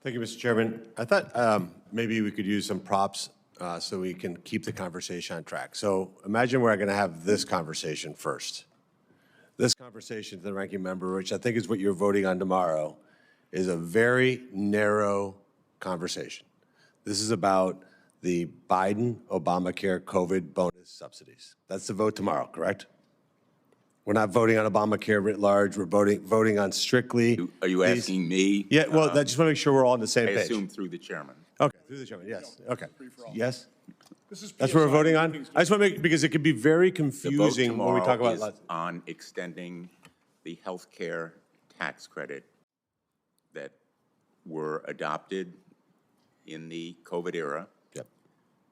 Thank you, Mr. Chairman. I thought maybe we could use some props so we can keep the conversation on track. So imagine we're going to have this conversation first. This conversation to the ranking member, which I think is what you're voting on tomorrow, is a very narrow conversation. This is about the Biden Obamacare COVID bonus subsidies. That's the vote tomorrow, correct? We're not voting on Obamacare writ large. We're voting on strictly. Are you asking me? Yeah, well, I just want to make sure we're all on the same I page. assume through the chairman. Okay, through the chairman, yes. Okay. Yes? That's what we're voting on? I just want to make, because it could be very The vote confusing when we talk tomorrow about. is on extending the health care tax credit that were adopted in the COVID era. Yep.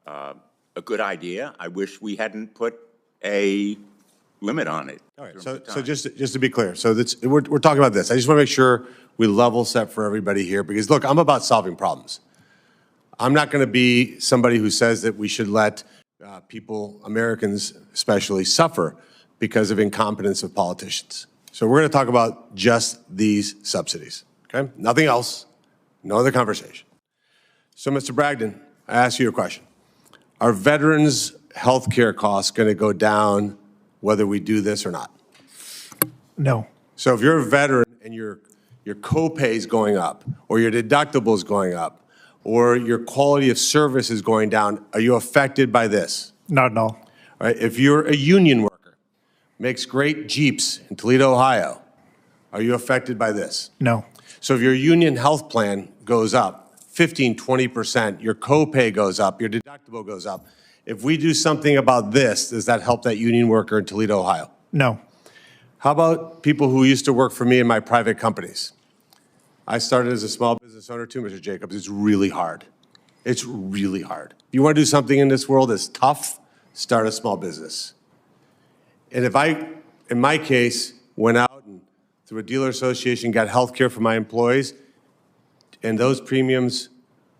A good idea. I wish we hadn't put a limit on it. All right, so just to be clear, so we're talking about this. I just want to make sure we level set for everybody here, because look, I'm about solving problems. I'm not going to be somebody who says that we should let people, Americans especially, suffer because of incompetence of politicians. So we're going to talk about just these subsidies, okay? Nothing else, no other conversation. So, Mr. Bragdon, I ask you a question. Are veterans' health care costs going to go down whether we do this or not? No. So if you're a veteran and your copay is going up, or your deductible is going up, or your quality of service is going down, are you affected by this? Not at all. All right, if you're a union worker, makes great Jeeps in Toledo, Ohio, are you affected by this? No. So if your union health plan goes up 15, 20%, your copay goes up, your deductible goes up, if we do something about this, does that help that union worker in Toledo, Ohio? No. How about people who used to work for me in my private companies? I started as a small business owner too, Mr. Jacobs. It's really hard. It's really hard. If you want to do something in this world that's tough, start a small business. And if I, in my case, went out and through a dealer association got health care for my employees, and those premiums,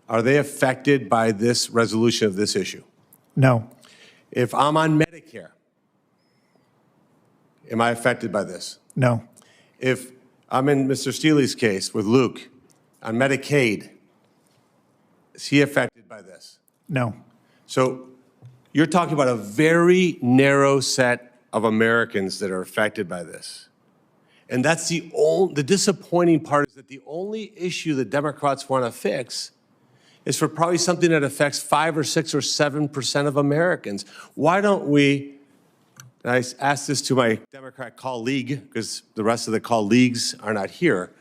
are they affected by this resolution of this issue? No. If I'm on Medicare, am I affected by this? No. If I'm in Mr. Steely's case with Luke on Medicaid, is he affected by this? No. So you're talking about a very narrow set of Americans that are affected by this. And that's the disappointing part is that the only issue that Democrats want to fix is for probably something that affects 5 or 6 or 7% of Americans. Why don't we, and I asked this to my Democrat colleague, because the rest of the colleagues are not here,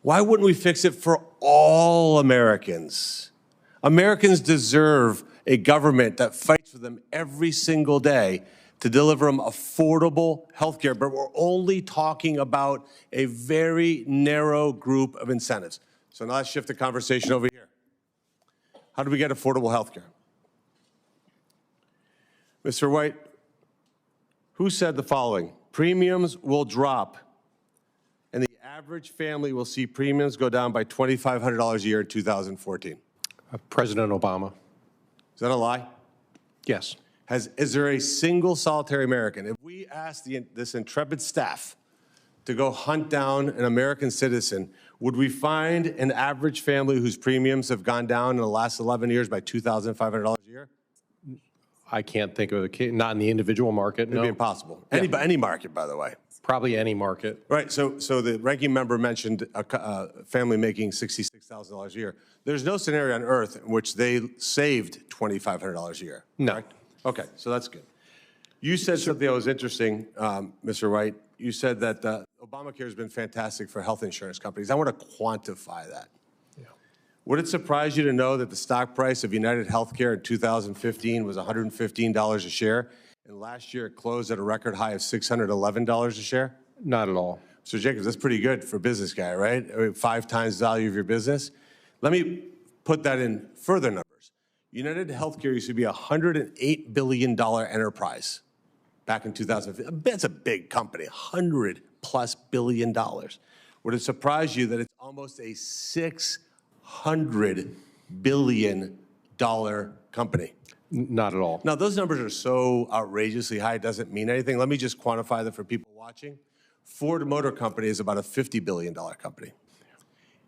why wouldn't we fix it for all Americans? Americans deserve a government that fights for them every single day to deliver them affordable health care, but we're only talking about a very narrow group of incentives. So now let's shift the conversation over here. How do we get affordable health care? Mr. White, who said the following? Premiums will drop, and the average family will see premiums go down by $2,500 a year in 2014. President Obama. Is that a lie? Yes. Is there a single solitary American? If we asked this intrepid staff to go hunt down an American citizen, would we find an average family whose premiums have gone down in the last 11 years by $2,500 a year? I can't think of a case, not in the individual market, It'd no. be impossible. Any market, by the way. Probably any market. Right, so the ranking member mentioned a family making $66,000 a year. There's no scenario on earth in which they saved $2,500 a year. No. Correct? Okay, so that's good. You said something that was interesting, Mr. White. You said that Obamacare has been fantastic for health insurance companies. I want to quantify that. Yeah. Would it surprise you to know that the stock price of United Healthcare in 2015 was $115 a share, and last year it closed at a record high of $611 a share? Not at all. So Jacobs, that's pretty good for a business guy, right? I mean, 5 times the value of your business. Let me put that in further numbers. United Healthcare used to be a $108 billion enterprise back in 2015. That's a big company, $100+ billion. Would it surprise you that it's almost a $600 billion company? Not at all. Now, those numbers are so outrageously high, it doesn't mean anything. Let me just quantify them for people watching. Ford Motor Company is about a $50 billion company.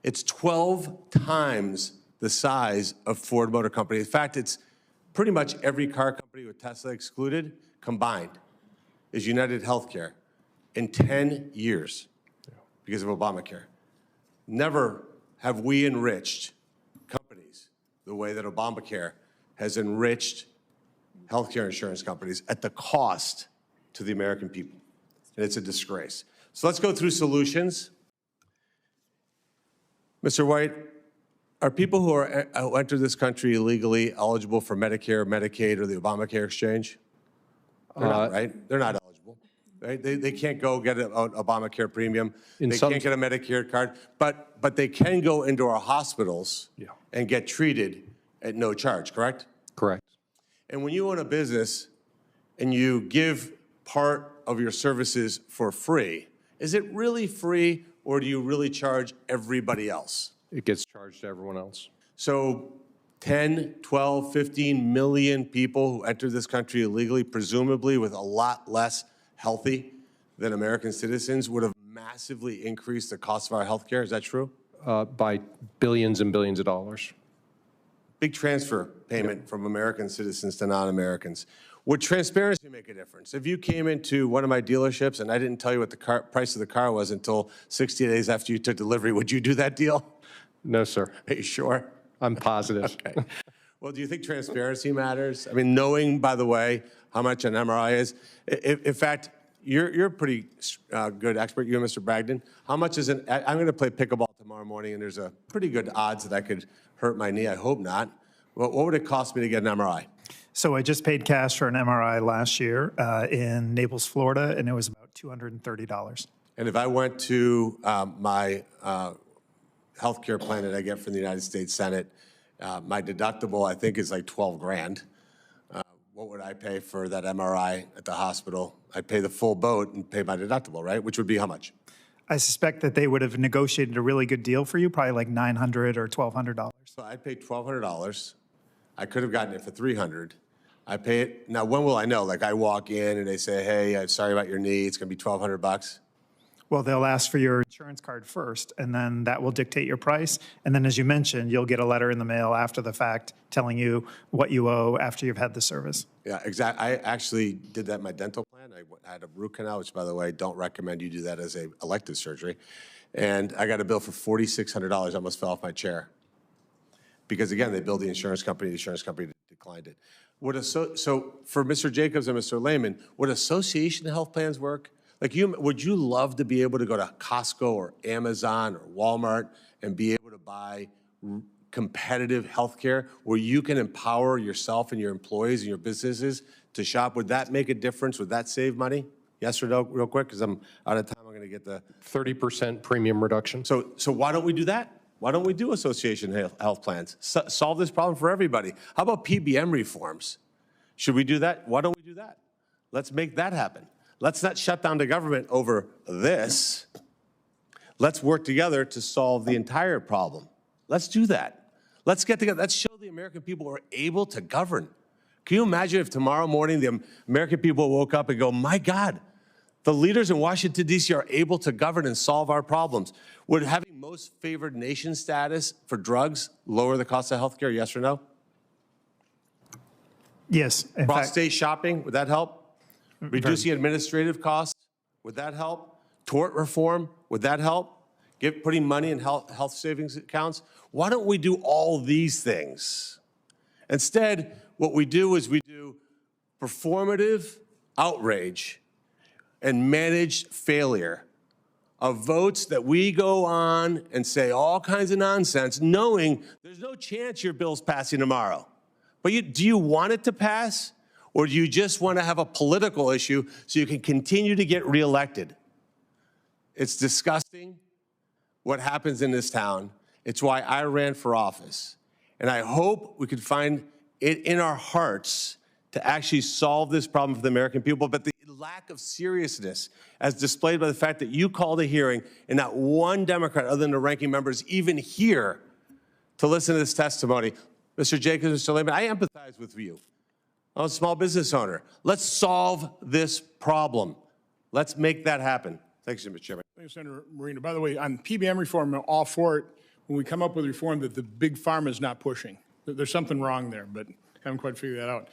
It's 12 times the size of Ford Motor Company. In fact, it's pretty much every car company with Tesla excluded combined is United Healthcare in 10 years because of Obamacare. Never have we enriched companies the way that Obamacare has enriched healthcare insurance companies at the cost to the American people. And it's a disgrace. So let's go through solutions. Mr. White, are people who enter this country illegally eligible for Medicare, Medicaid, or the Obamacare exchange? They're not, right? They're not eligible. Right? They can't go get an Obamacare premium. They can't get a Medicare card, but they can go into our hospitals and get treated at no charge, correct? Correct. And when you own a business and you give part of your services for free, is it really free or do you really charge everybody else? It gets charged to everyone else. So 10, 12, 15 million people who enter this country illegally, presumably with a lot less healthy than American citizens, would have massively increased the cost of our health care. Is that true? By billions and billions of dollars. Big transfer payment from American citizens to non-Americans. Would transparency make a difference? If you came into one of my dealerships and I didn't tell you what the price of the car was until 60 days after you took delivery, would you do that deal? No, sir. Are you sure? I'm positive. Okay. Well, do you think transparency matters? I mean, knowing, by the way, how much an MRI is. In fact, you're a pretty good expert, you and Mr. Bragdon. How much is I'm going to play pickleball tomorrow morning, and there's a pretty good odds that I could hurt my knee. I hope not. What would it cost me to get an MRI? So I just paid cash for an MRI last year in Naples, Florida, and it was about $230. And if I went to my health care plan that I get from the United States Senate, my deductible, I think, is like 12 grand. What would I pay for that MRI at the hospital? I'd pay the full boat and pay my deductible, right? Which would be how much? I suspect that they would have negotiated a really good deal for you, probably like $900 or $1,200. So I'd pay $1,200. I could have gotten it for $300. I pay it. Now, when will I know? Like I walk in and they say, hey, I'm sorry about your knee. It's going to be $1,200. Well, they'll ask for your insurance card first, and then that will dictate your price. And then, as you mentioned, you'll get a letter in the mail after the fact telling you what you owe after you've had the service. Yeah, exactly. I actually did that in my dental plan. I had a root canal, which, by the way, don't recommend you do that as a elective surgery. And I got a bill for $4,600. I almost fell off my chair. Because, again, they billed the insurance company declined it. So for Mr. Jacobs and Mr. Lehman, would association health plans work? Like, would you love to be able to go to Costco or Amazon or Walmart and be able to buy competitive health care where you can empower yourself and your employees and your businesses to shop? Would that make a difference? Would that save money? Yes or no, real quick, because I'm out of time. I'm going to get the 30% premium reduction. So why don't we do that? Why don't we do association health plans? Solve this problem for everybody. How about PBM reforms? Should we do that? Why don't we do that? Let's make that happen. Let's not shut down the government over this. Let's work together to solve the entire problem. Let's do that. Let's get together. Let's show the American people we're able to govern. Can you imagine if tomorrow morning the American people woke up and go, my God, the leaders in Washington, D.C. are able to govern and solve our problems? Would having most favored nation status for drugs lower the cost of health care, yes or no? Yes. In fact, Cross-state shopping, would that help? Reducing administrative costs, would that help? Tort reform, would that help? Putting money in health savings accounts? Why don't we do all these things? Instead, what we do is we do performative outrage and managed failure of votes that we go on and say all kinds of nonsense, knowing there's no chance your bill's passing tomorrow. But do you want it to pass? Or do you just want to have a political issue so you can continue to get reelected? It's disgusting what happens in this town. It's why I ran for office. And I hope we could find it in our hearts to actually solve this problem for the American people. But the lack of seriousness, as displayed by the fact that you called a hearing and not one Democrat other than the ranking members even here to listen to this testimony. Mr. Jacobs, Mr. Lehman, I empathize with you. I'm a small business owner. Let's solve this problem. Let's make that happen. Thanks, Mr. Chairman. Thanks, Senator Moreno. By the way, on PBM reform, I'm all for it when we come up with reform that the big pharma is not pushing. There's something wrong there, but haven't quite figured that out.